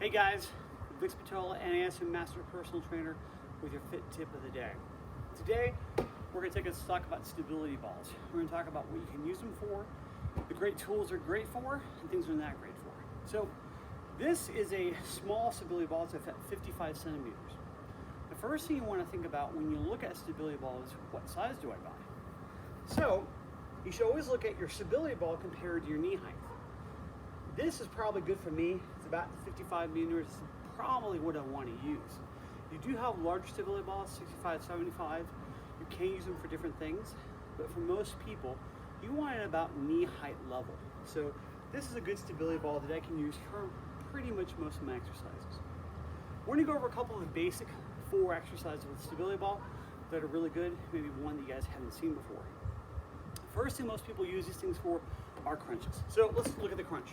Hey guys, Vix Patola, NASM Master Personal Trainer with your fit tip of the day. Today, we're going to take a talk about stability balls. We're going to talk about what you can use them for, the great tools they're great for, and things they're not great for. So, this is a small stability ball. It's at 55 centimeters. The first thing you want to think about when you look at a stability ball is, what size do I buy? So, you should always look at your stability ball compared to your knee height. This is probably good for me. It's about 55 millimeters. It's probably what I want to use. You do have larger stability balls, 65, 75. You can use them for different things, but for most people, you want it about knee height level. So this is a good stability ball that I can use for pretty much most of my exercises. We're gonna go over a couple of the basic 4 exercises with stability ball that are really good, maybe one that you guys haven't seen before. First thing most people use these things for are crunches. So let's look at the crunch.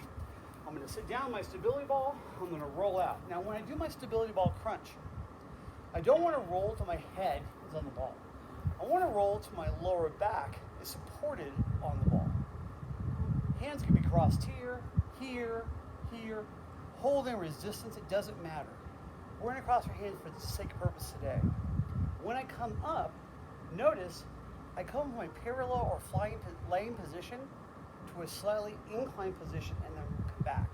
I'm going to sit down my stability ball, I'm going to roll out. Now when I do my stability ball crunch, I don't want to roll to my head is on the ball. I want to roll to my lower back is supported on the ball. Hands can be crossed here, here, here. Holding resistance, it doesn't matter. We're going to cross our hands for the sake of purpose today. When I come up, notice I come from my parallel or laying position to a slightly inclined position and then come back.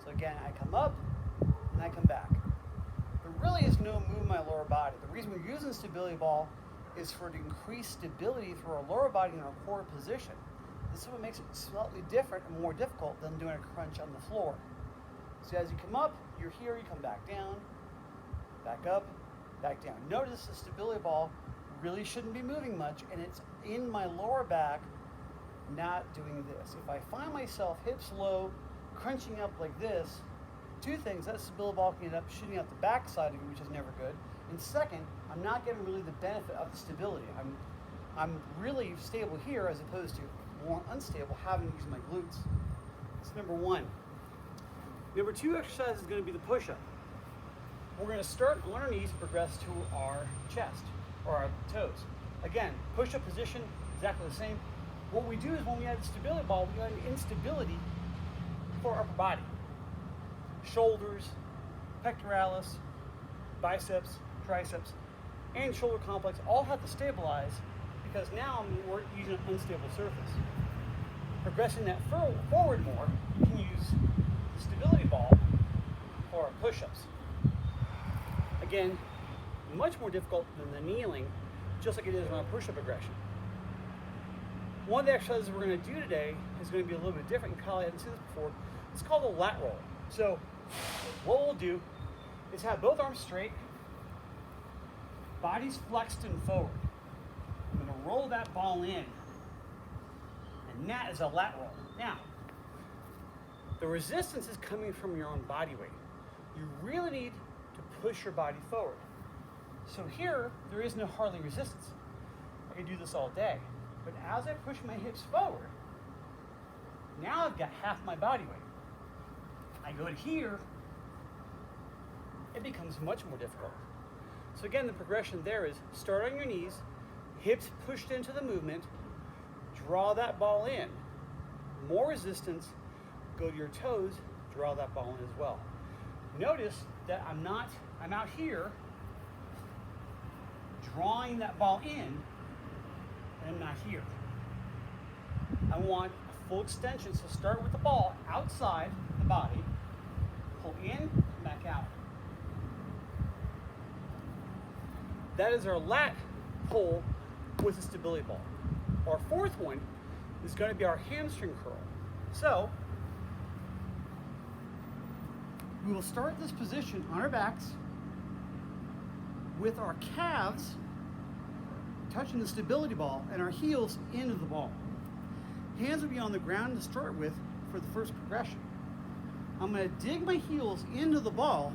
So again, I come up and I come back. There really is no move in my lower body. The reason we're using the stability ball is for to increase stability through our lower body in our core position. This is what makes it slightly different and more difficult than doing a crunch on the floor. So as you come up, you're here, you come back down, back up, back down. Notice the stability ball really shouldn't be moving much, and it's in my lower back, not doing this. If I find myself hips low, crunching up like this, 2 things: that stability ball can end up shooting out the back side of you, which is never good. And second, I'm not getting really the benefit of the stability. I'm really stable here as opposed to more unstable having to use my glutes. That's number 1. Number 2 exercise is going to be the push-up. We're going to start on our knees and progress to our chest or our toes. Again, push-up position, exactly the same. What we do is when we add the stability ball, we add instability for our upper body. Shoulders, pectoralis, biceps, triceps, and shoulder complex all have to stabilize because now we're using an unstable surface. Progressing that forward more, you can use the stability ball for our push-ups. Again, much more difficult than the kneeling, just like it is on a push-up aggression. One of the exercises we're going to do today is going to be a little bit different. You probably haven't seen this before. It's called a lat roll. So what we'll do is have both arms straight, bodies flexed and forward. I'm going to roll that ball in, and that is a lat roll. Now, the resistance is coming from your own body weight. You really need to push your body forward. So here, there is no hardly resistance. I can do this all day. But as I push my hips forward, now I've got half my body weight. I go to here, it becomes much more difficult. So again, the progression there is start on your knees, hips pushed into the movement, draw that ball in. More resistance, go to your toes, draw that ball in as well. Notice that I'm out here, drawing that ball in, and I'm not here. I want a full extension, so start with the ball outside the body, pull in, back out. That is our lat pull with the stability ball. Our 4th one is going to be our hamstring curl. So, we will start this position on our backs with our calves touching the stability ball and our heels into the ball. Hands will be on the ground to start with for the first progression. I'm going to dig my heels into the ball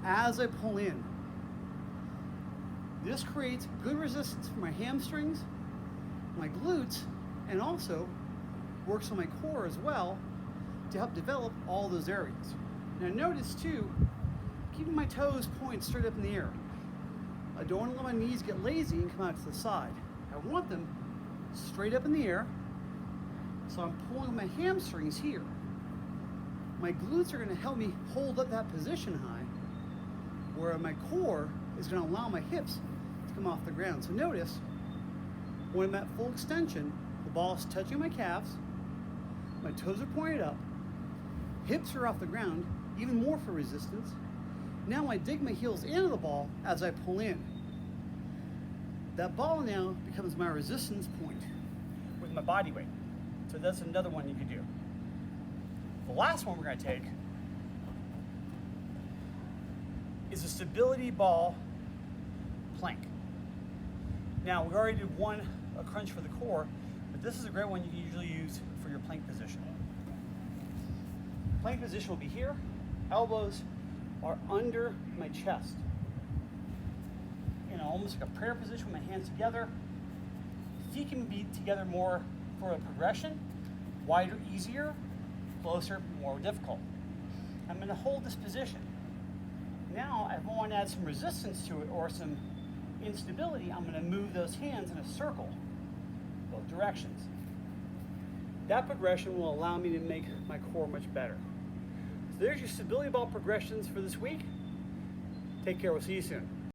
as I pull in. This creates good resistance for my hamstrings, my glutes, and also works on my core as well to help develop all those areas. Now notice too, keeping my toes pointed straight up in the air. I don't want to let my knees get lazy and come out to the side. I want them straight up in the air, so I'm pulling my hamstrings here. my glutes are going to help me hold up that position high, where my core is going to allow my hips to come off the ground. So notice, when I'm at full extension, the ball is touching my calves, my toes are pointed up, hips are off the ground, even more for resistance. Now I dig my heels into the ball as I pull in. That ball now becomes my resistance point with my body weight. So that's another one you could do. The last one we're going to take is a stability ball plank. Now we already did a crunch for the core, but this is a great one you can usually use for your plank position. Plank position will be here. Elbows are under my chest. You know, almost like a prayer position with my hands together. Feet can be together more for a progression. Wider, easier. Closer, more difficult. I'm going to hold this position. Now, if I want to add some resistance to it or some instability, I'm going to move those hands in a circle, both directions. That progression will allow me to make my core much better. So there's your stability ball progressions for this week. Take care. We'll see you soon.